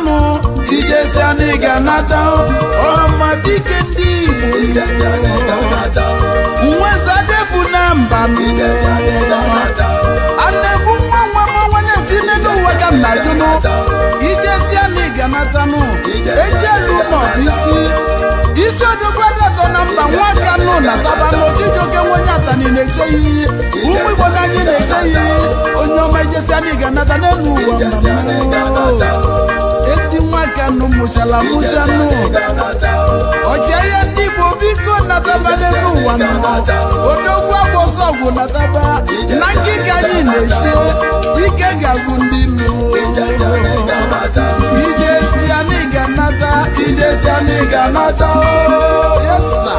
Kanu ijesi ani ganata ọmọdike ndị Igbo nweza defu na mbanu anebu nwa na-etinye n'ụwa ka nna jụnụ ijesi ani ganata nụ ejelu isi odogwadato na mba nwa Kanu na tabanụ Chijioke nwenye atani na-eche iyi ụmụ Igbo na anyị na-eche iyi onye ọma ijesi ani ganata n'elu ụwa esi nwa Kanu mụchala mụchanụ ọchịagha ndị Igbo biko nataba n'elu ụwa odogwu agbọsọ ọgwụ nataba na nkike anyị na-eche ike ga-agwụ ndị ilu ijesi ani ganata yesa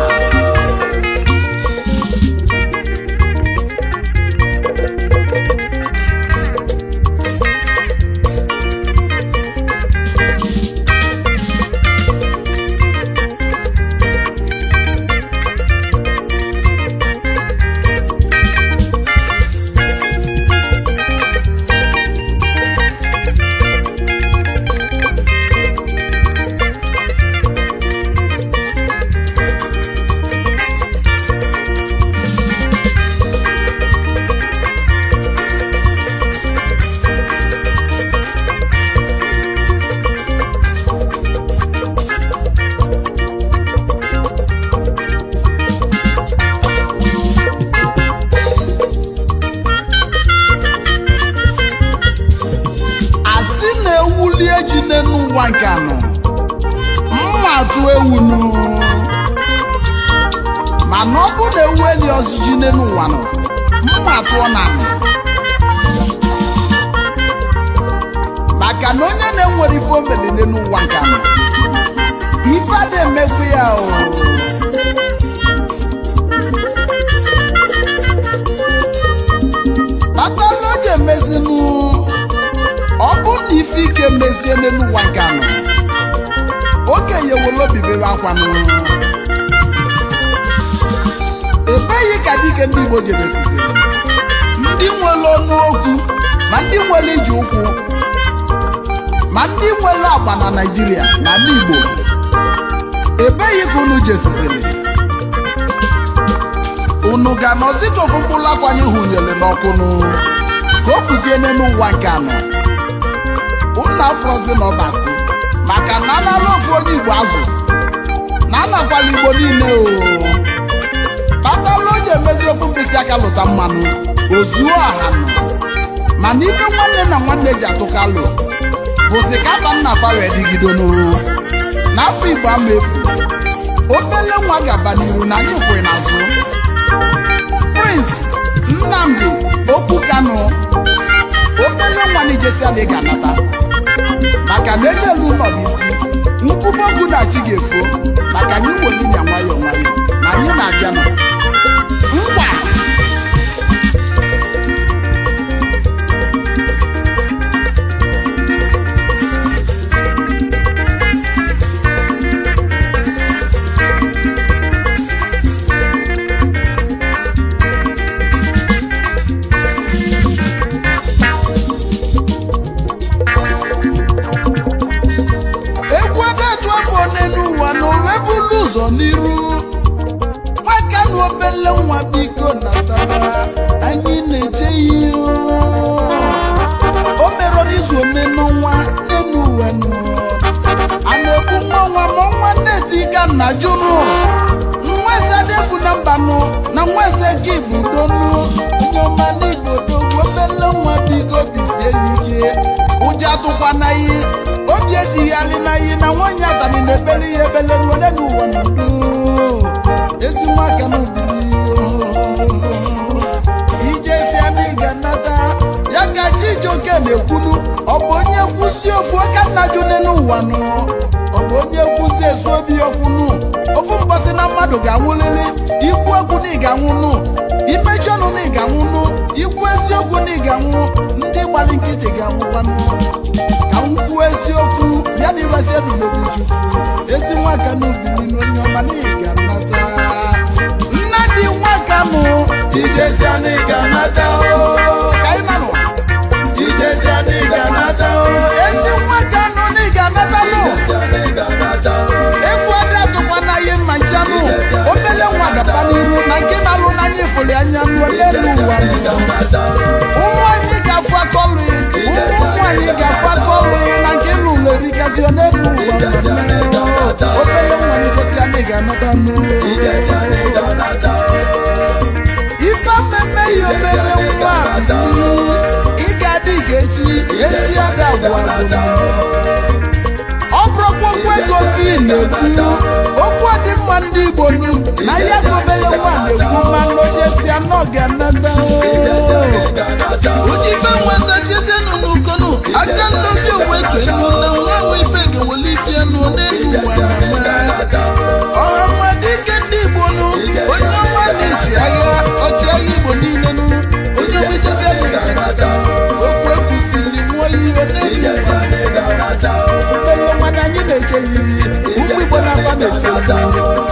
n'ụwa Kanu mma atụ ewu nụ mana ọ bụ na ewu eli ọzụji n'ụwa nọ mma atụ na maka na onye na-enwere ife omelile n'ụwa Kanu ife a na-emekwu ya o batala o ji emezinụ ọ bụ na ife ike mezie n'ụwa Kanu okenye wolo bibere akwanụ ebeghị ka dike ndị Igbo jebesizi ndị nwere ọnụ okwu ma ndị nwere iji ụkwụ ma ndị nwere agba na Naịjirịa na ala Igbo ebeghị ka unu jesizili unu ga-anọzi ka ofu mkpụrụ akwanye hụnyere n'ọkụnụ ka o fuzie n'ụwa Kanu unu afọzi n'ọbasi maka na anala ofu onye Igbo azụ na anakwala Igbo niile o batala o ji emezi ofu mkpịsị aka lụta mmanụ ozuo ọha nọ mana ibe nwanne na nwanne ji atụkalụ bụzi ka aba nna fawe digidonu n'afọ Igbo ama efu obele nwa gaba n'iru na anyị kwụ n'azụ Prince Nnamdi okwu Kanu obele nwa na ijesi adị ga-anata maka na ejelu ụlọ bụ isi nkwụba ọgwụ na chi ga-efo maka anyị wolinya nwayọọ nwayọọ na anyị na-abịa nọ ngwa ụzọ n'iru nwa Kanu obele nwa biko natara anyị na-eche ihe o mere n'izu omenọnwa n'ụwa nọ a na-ekwu nwa ma nwa na-eti ka nna jụnụ nwa eze defu na mbanụ na nwa eze gị bụ donu onye ọma n'Igbo dogwu obele nwa biko bisie ike ụjọ atụkwa na ihe obi etigharị na ihe na nwanyị atani na-ebele ya ebele n'ole n'ụwa ezi nwa Kanu ijesi ani ganata ya ka Chijioke na-ekwunu ọ bụ onye kwụsị ofu aka nna jụne n'ụwa nọ ọ bụ onye kwụsị esu obi okwunu ofu mgbasị na mmadụ ga-anwụlili ikwu okwu na ị ga-anwụnụ imechi ọnụ na ị ga-anwụnụ ikwu eziokwu na ị ga-anwụ ndị gbara nkịtị ga-anwụkwanụ ka m kwuo eziokwu ya na ịrasi ebidobichukwu ezi nwa Kanu biri n'onye ọma na ị ga-anata Nnamdi nwa Kanu ijesi ani ga-anata ka ị nanụ ijesi ani ga-anata ezi nwa Kanu na ị ga-anata fụli anya nụọ n'elu ụwa ụmụ anyị ga-afụ akọlụ ụmụ anyị ga-afụ akọlụ na nke n'ụlọ erikasị n'elu ụwa obere nwa nkesi anyị ga-anata ife mmemme ya obere nwa ị ga-adị ga-echi echi ya ga-agwụ ọ bụrụkwa okwu ego gị na-ekwu okwu dị mma ndị Igbo na ya ka obere nwa na-ekwu mmanụ onye si anọ ga-anata ojibe nweta chezenụ n'ukonu aka ndobi owetu enu na nwa nwe ife ga-ewelite enu n'elu ụwa ọha mmadụ ike ndị Igbo onye ọma na-eji agha ọchịagha Igbo niile onye obichesi adịghị okwu ekwusiri nwa ihe n'elu mmadụ anyị na-eche ya iyi ụmụ Igbo na-aba na-eche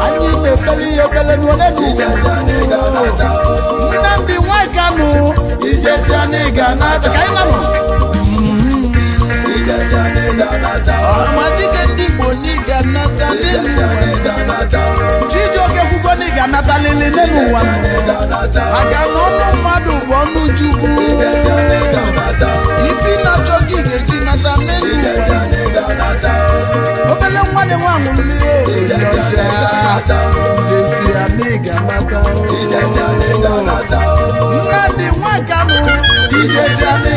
anyị na-efere ihe obere n'ole n'ụwa Nnamdi nwa Kanu ijesi anyị ga-anata ka anyị nanọ ọhamadike ndị Igbo n'ịga nata n'elu Chijioke kwugo n'ịga nata lili n'elu ụwa maka na ọnụ mmadụ bụ ọnụ Chukwu ifi na-achọ gị ga-eji nata n'elu obele nwanne nwa nwụlie ọcha jesi anyị ga nata Nnamdi nwa Kanu ijesi anyị